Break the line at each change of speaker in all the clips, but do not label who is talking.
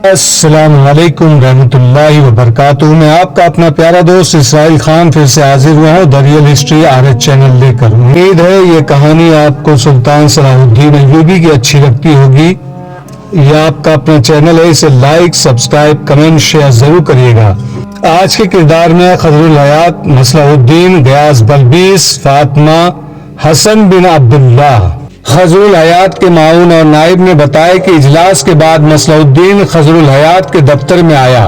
السلام علیکم رحمۃ اللہ وبرکاتہ۔ میں آپ کا اپنا پیارا دوست اسرائیل خان پھر سے حاضر ہوا ہوں the real history R channel لے کر۔ امید ہے یہ کہانی آپ کو سلطان صلاح الدین ایوبی کی اچھی لگتی ہوگی۔ یہ آپ کا اپنا چینل ہے، اسے لائک، سبسکرائب، کمنٹ، شیئر ضرور کریے گا۔ آج کے کردار میں خضر الحیات، مصلح الدین، غیاث بلبیس، فاطمہ، حسن بن عبداللہ۔ خضر الحیات کے معاون اور نائب نے بتایا کہ اجلاس کے بعد مصلح الدین خضر الحیات کے دفتر میں آیا۔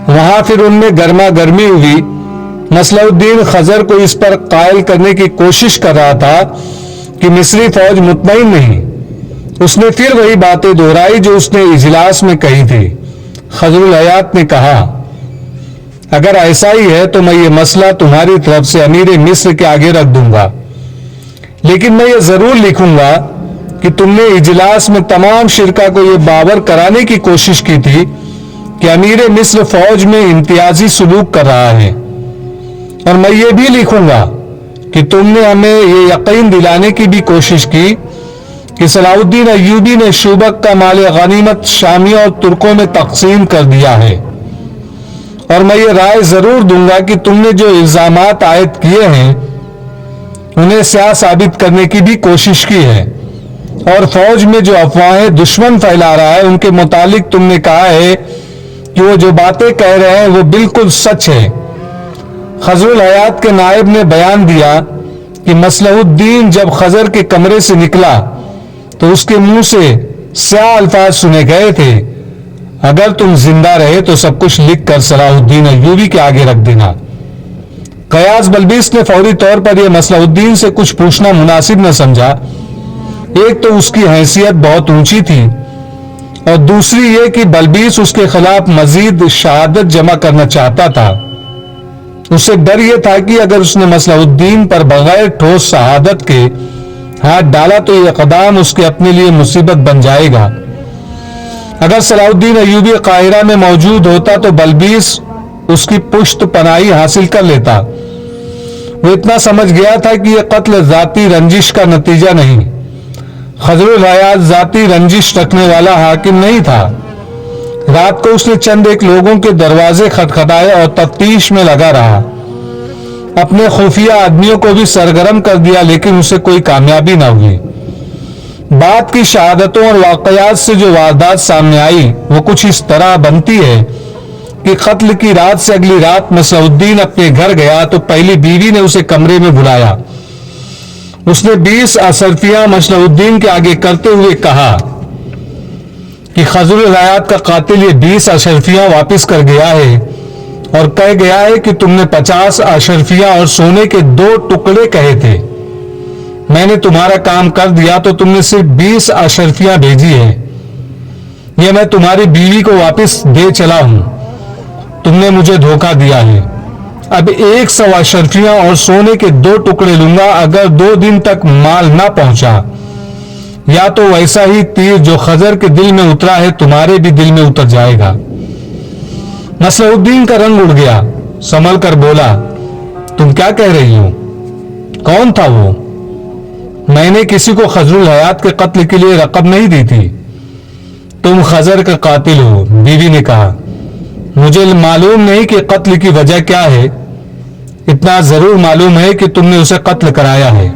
وہاں پھر ان میں گرما گرمی ہوئی۔ مصلح الدین خضر کو اس پر قائل کرنے کی کوشش کر رہا تھا کہ مصری فوج مطمئن نہیں۔ اس نے پھر وہی باتیں دہرائی جو اس نے اجلاس میں کہی تھی۔ خضر الحیات نے کہا، اگر ایسا ہی ہے تو میں یہ مسئلہ تمہاری طرف سے امیر مصر کے آگے رکھ دوں گا، لیکن میں یہ ضرور لکھوں گا کہ تم نے اجلاس میں تمام شرکا کو یہ باور کرانے کی کوشش کی تھی کہ امیر مصر فوج میں امتیازی سلوک کر رہا ہے، اور میں یہ بھی لکھوں گا کہ تم نے ہمیں یہ یقین دلانے کی بھی کوشش کی کہ صلاح الدین ایوبی نے شوبک کا مال غنیمت شامیوں اور ترکوں میں تقسیم کر دیا ہے، اور میں یہ رائے ضرور دوں گا کہ تم نے جو الزامات عائد کیے ہیں انہیں سیاہ ثابت کرنے کی بھی کوشش کی ہے، اور فوج میں جو افواہیں دشمن پھیلا رہا ہے ان کے متعلق تم نے کہا ہے کہ وہ جو باتیں کہہ رہے ہیں وہ بالکل سچ ہے۔ خضر الحیات کے نائب نے بیان دیا کہ مصلح الدین جب خضر کے کمرے سے نکلا تو اس کے منہ سے سیاہ الفاظ سنے گئے تھے، اگر تم زندہ رہے تو سب کچھ لکھ کر صلاح الدین ایوبی کے آگے رکھ دینا۔ غیاث بلبیس نے فوری طور پر یہ مصلح الدین سے کچھ پوچھنا مناسب نہ سمجھا۔ ایک تو اس کی حیثیت بہت اونچی تھی، اور دوسری یہ کہ بلبیس اس کے خلاف مزید شہادت جمع کرنا چاہتا تھا۔ اسے ڈر یہ تھا کہ اگر اس نے مصلح الدین پر بغیر ٹھوس شہادت کے ہاتھ ڈالا تو یہ اقدام اس کے اپنے لیے مصیبت بن جائے گا۔ اگر صلاح الدین ایوبی قاہرہ میں موجود ہوتا تو بلبیس اس کی پشت پناہی حاصل کر لیتا۔ وہ اتنا سمجھ گیا تھا کہ یہ قتل ذاتی رنجش کا نتیجہ نہیں۔ خضر الحیات ذاتی رنجش رکھنے والا حاکم نہیں تھا۔ رات کو اس نے چند ایک لوگوں کے دروازے کھٹکھٹائے اور تفتیش میں لگا رہا۔ اپنے خفیہ آدمیوں کو بھی سرگرم کر دیا، لیکن اسے کوئی کامیابی نہ ہوئی۔ بعد کی شہادتوں اور واقعات سے جو واردات سامنے آئی وہ کچھ اس طرح بنتی ہے کہ قتل کی رات سے اگلی رات مصلح الدین اپنے گھر گیا تو پہلی بیوی نے اسے کمرے میں بلایا۔ اس نے 20 اشرفیاں مصلح الدین کے آگے کرتے ہوئے کہا کہ خضر الحیات کا قاتل یہ 20 اشرفیاں واپس کر گیا ہے اور کہہ گیا ہے کہ تم نے 50 اشرفیاں اور سونے کے 2 ٹکڑے کہے تھے۔ میں نے تمہارا کام کر دیا تو تم نے صرف 20 اشرفیاں بھیجی ہے۔ یہ میں تمہاری بیوی کو واپس دے چلا ہوں، تم نے مجھے دھوکہ دیا ہے۔ اب 100 اشرفیاں اور سونے کے 2 ٹکڑے لوں گا اگر 2 دن تک مال نہ پہنچا، یا تو ویسا ہی تیر جو خضر کے دل میں اترا ہے تمہارے بھی دل میں اتر جائے گا۔ مصلح الدین کا رنگ اڑ گیا، سنبھل کر بولا، تم کیا کہہ رہی ہو؟ کون تھا وہ؟ میں نے کسی کو خضر الحیات کے قتل کے لیے رقم نہیں دی تھی۔ تم خضر کا قاتل ہو، بیوی نے کہا۔ مجھے معلوم نہیں کہ قتل کی وجہ کیا ہے، اتنا ضرور معلوم ہے کہ تم نے اسے قتل کرایا ہے۔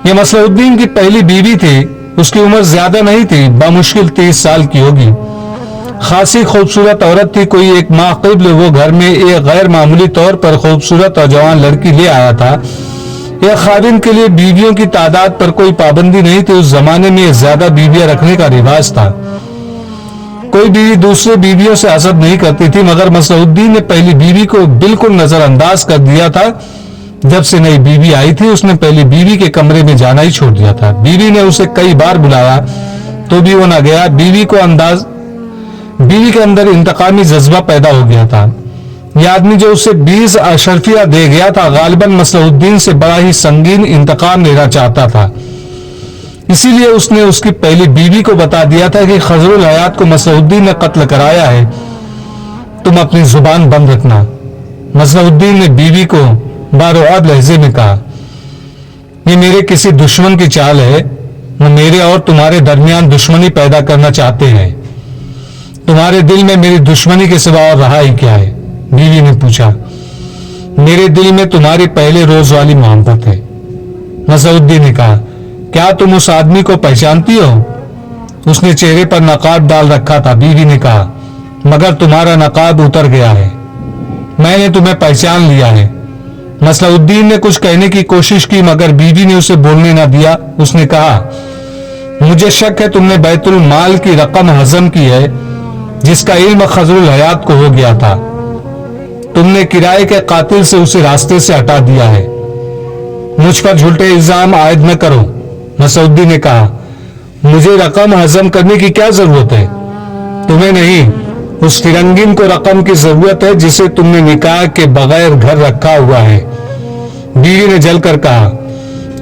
یہ مصلح الدین کی پہلی بیوی تھی، اس کی عمر زیادہ نہیں تھی، بمشکل 30 سال کی ہوگی۔ خاصی خوبصورت عورت تھی۔ کوئی 1 ماہ قبل وہ گھر میں ایک غیر معمولی طور پر خوبصورت اور جوان لڑکی لے آیا تھا۔ ایک خادم کے لیے بیویوں کی تعداد پر کوئی پابندی نہیں تھی، اس زمانے میں زیادہ بیویاں رکھنے کا رواج تھا۔ کوئی بیوی دوسرے بیویوں سے حسد نہیں کرتی تھی، مگر مصلح الدین نے پہلی بیوی کو بالکل نظر انداز کر دیا تھا۔ جب سے نئی بیوی آئی تھی اس نے پہلی بیوی کے کمرے میں جانا ہی چھوڑ دیا تھا۔ بیوی نے اسے کئی بار بلایا تو بھی وہ نہ گیا۔ بیوی کے اندر انتقامی جذبہ پیدا ہو گیا تھا۔ یہ آدمی جو اسے 20 اشرفیہ دے گیا تھا غالباً مصلح الدین سے بڑا ہی سنگین انتقام لینا چاہتا تھا، اسی لیے اس نے اس کی پہلی بیوی کو بتا دیا تھا کہ خضر الحیات کو مصلح الدین نے قتل کرایا ہے، تم اپنی زبان بند رکھنا۔ مصلح الدین نے بیوی کو بارعب لہجے میں کہا، یہ میرے کسی دشمن کی چال ہے، وہ میرے اور تمہارے درمیان دشمنی پیدا کرنا چاہتے ہیں۔ तुम्हारे दिल में मेरी दुश्मनी के सिवा और रहा ही क्या है? बीवी ने पूछा। मेरे दिल में तुम्हारी पहले रोज वाली मोहब्बत है। नसरुद्दीन ने कहा, क्या तुम उस आदमी को पहचानती हो? उसने चेहरे पर नकाब डाल रखा था। बीवी ने कहा, मगर तुम्हारा नकाब उतर गया है, मैंने तुम्हें पहचान लिया है। नसरुद्दीन ने कुछ कहने की कोशिश की मगर बीवी ने उसे बोलने न दिया। उसने कहा, मुझे शक है तुमने बैतुल माल की रकम हजम की है जिसका इल्म खजरुल हयात को हो गया था। तुमने किराए के कातिल से उसे रास्ते से हटा दिया है। मुझ पर झूठे इल्जाम आयद न करो। नसरुद्दीन ने कहा, मुझे रकम हजम करने की क्या जरूरत है? तुम्हें नहीं, उस फिरंगिन को रकम की जरूरत है जिसे तुमने निकाह के बगैर घर रखा हुआ है। बीवी ने जलकर कहा,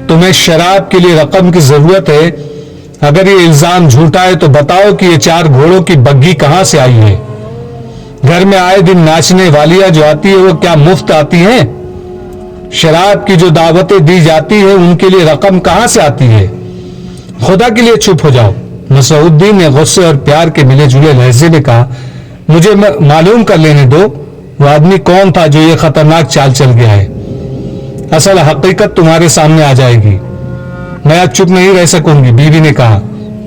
तुम्हें शराब के लिए रकम की जरूरत है? अगर ये इल्जाम झूठा है तो बताओ कि ये 4 घोड़ों की बग्घी कहां से आई है? घर में आए दिन नाचने वालियां जो आती है वो क्या मुफ्त आती हैं? शराब की जो दावतें दी जाती है उनके लिए रकम कहां से आती है? खुदा के लिए चुप हो जाओ। नसरुद्दीन ने गुस्से और प्यार के मिले जुले लहजे में कहा, मुझे मालूम कर लेने दो वो आदमी कौन था जो ये खतरनाक चाल चल गया है। असल हकीकत तुम्हारे सामने आ जाएगी। मैं अब चुप नहीं रह सकूंगी। बीवी ने कहा,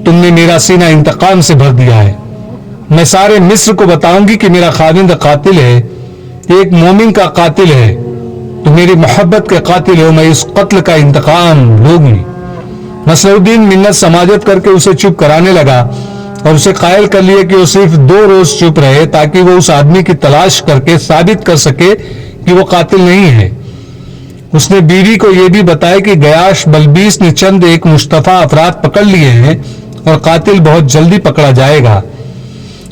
तुमने मेरा सीना इंतकाम से भर दिया है। मैं सारे मिस्र को बताऊंगी कि मेरा खाविंद कातिल है, एक मोमिन का कातिल है। तुम मेरी मोहब्बत के कातिल हो, मैं इस कत्ल का इंतकाम लूंगी। नसरुद्दीन मिन्नत समाजत करके उसे चुप कराने लगा और उसे कायल कर लिया कि वो सिर्फ 2 रोज चुप रहे ताकि वो उस आदमी की तलाश करके साबित कर सके कि वो कातिल नहीं है। उसने बीवी को यह भी बताया कि गयाश बलबीस ने चंद एक मुस्तफा अफराद पकड़ लिए हैं और कातिल बहुत जल्दी पकड़ा जाएगा।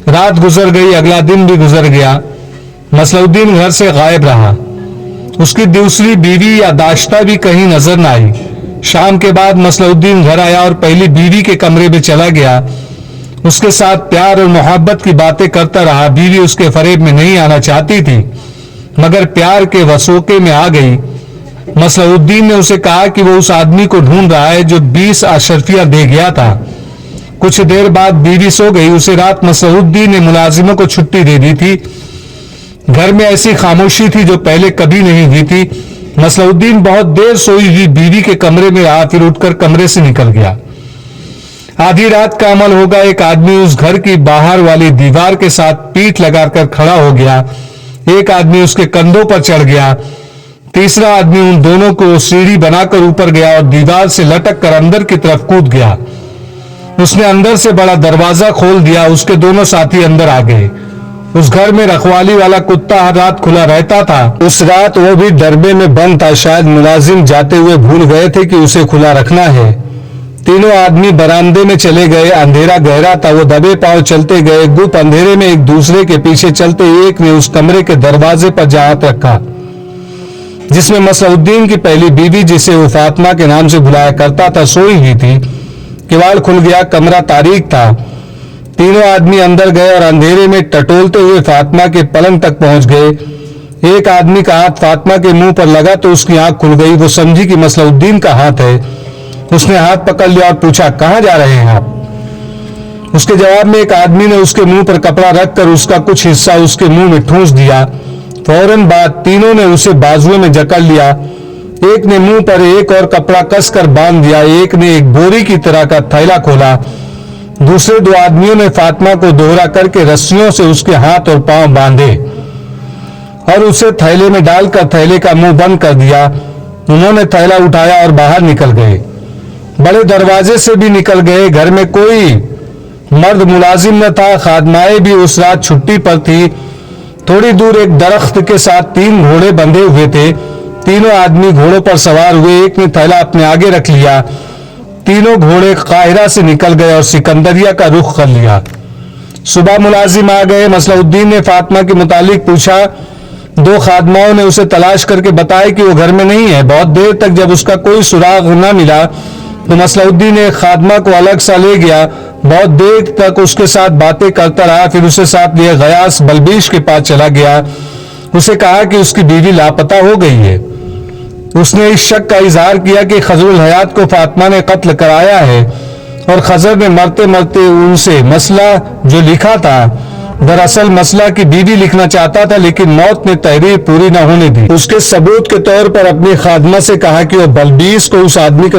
रात गुजर गई, अगला दिन भी गुजर गया। नसरुद्दीन घर से गायब रहा। उसकी दूसरी बीवी या दाश्ता भी कहीं नजर न आई। शाम के बाद नसरुद्दीन घर आया और पहली बीवी के कमरे में चला गया। उसके साथ प्यार और मोहब्बत की बातें करता रहा। बीवी उसके फरेब में नहीं आना चाहती थी मगर प्यार के वसोके में आ गई। नसरुद्दीन ने उसे कहा कि वो उस आदमी को ढूंढ रहा है जो 20 अशरफिया दे गया था। कुछ देर बाद बीवी सो गई। उसे रात नसरुद्दीन ने मुलाजिमों को छुट्टी दे दी थी। घर में ऐसी खामोशी थी जो पहले कभी नहीं हुई थी। नसरुद्दीन बहुत देर सोई हुई बीवी के कमरे में रहा, फिर उठकर कमरे से निकल गया। आधी रात का अमल होगा, एक आदमी उस घर की बाहर वाली दीवार के साथ पीठ लगाकर खड़ा हो गया। एक आदमी उसके कंधों पर चढ़ गया। तीसरा आदमी उन दोनों को सीढ़ी बनाकर ऊपर गया और दीवार से लटक कर अंदर की तरफ कूद गया। उसने अंदर से बड़ा दरवाजा खोल दिया। उसके दोनों साथी अंदर आ गए। उस घर में रखवाली वाला कुत्ता हर रात खुला रहता था। उस रात वो भी डरबे में बंद था। शायद मुलाजिम जाते हुए भूल गए थे कि उसे खुला रखना है। तीनों आदमी बरामदे में चले गए। अंधेरा गहरा था। वो दबे पांव चलते गए। गुप अंधेरे में एक दूसरे के पीछे चलते एक ने उस कमरे के दरवाजे पर जा हाथ रखा जिसमें नसरुद्दीन की पहली बीवी, जिसे वो फातिमा के नाम से बुलाया करता था, सोई हुई थी। किवाड़ खुल गया। कमरा तारीक था। तीनों आदमी अंदर गए और अंधेरे में टटोलते हुए फातिमा के पलंग तक पहुंच गए। एक आदमी का हाथ फातिमा के मुंह पर लगा तो उसकी आंख खुल गई। वो समझी कि नसरुद्दीन का हाथ है। उसने हाथ पकड़ लिया और पूछा, कहां जा रहे हैं आप? उसके जवाब में एक आदमी ने उसके मुंह पर कपड़ा रखकर उसका कुछ हिस्सा उसके मुंह में ठूंस दिया। फौरन बाद तीनों ने उसे बाजुओं में जकड़ लिया। एक ने मुंह पर एक और कपड़ा कसकर बांध दिया। एक ने एक बोरी की तरह का थैला खोला। दूसरे 2 आदमियों ने फातिमा को दोहरा करके रस्सियों से उसके हाथ और पांव बांधे और उसे थैले में डालकर थैले का मुंह बंद कर दिया। उन्होंने थैला उठाया और बाहर निकल गए। बड़े दरवाजे से भी निकल गए। घर में कोई मर्द मुलाजिम न था। खादमाएं भी उस रात छुट्टी पर थी। थोड़ी दूर एक दरख्त के साथ 3 घोड़े बंधे हुए थे। तीनों आदमी घोड़ों पर सवार हुए। एक ने थैला अपने आगे रख लिया। तीनों घोड़े काहिरा से निकल गए और सिकंदरिया का रुख कर लिया। सुबह मुलाजिम आ गए। नसरुद्दीन ने फातिमा के मुतालिक पूछा। 2 खादमाओं ने उसे तलाश करके बताया कि वो घर में नहीं है। बहुत देर तक जब उसका कोई सुराग न मिला तो नसरुद्दीन ने खादमा को अलग सा ले गया। बहुत देर तक उसके साथ बातें करता रहा। फिर उसे साथ लिए गयास बलबीश के पास चला गया। उसे कहा कि उसकी बीवी लापता हो गई है। उसने इस शक का इजहार किया कि खजरुल हयात को फातिमा ने कत्ल कराया है और खजर ने मरते मरते उनसे मसला जो लिखा था दरअसल मसला की बीवी लिखना चाहता था, लेकिन मौत ने तहरीर पूरी न होने दी। उसके सबूत के तौर पर अपनी खादमा से कहा कि वो बलबीस को उस आदमी को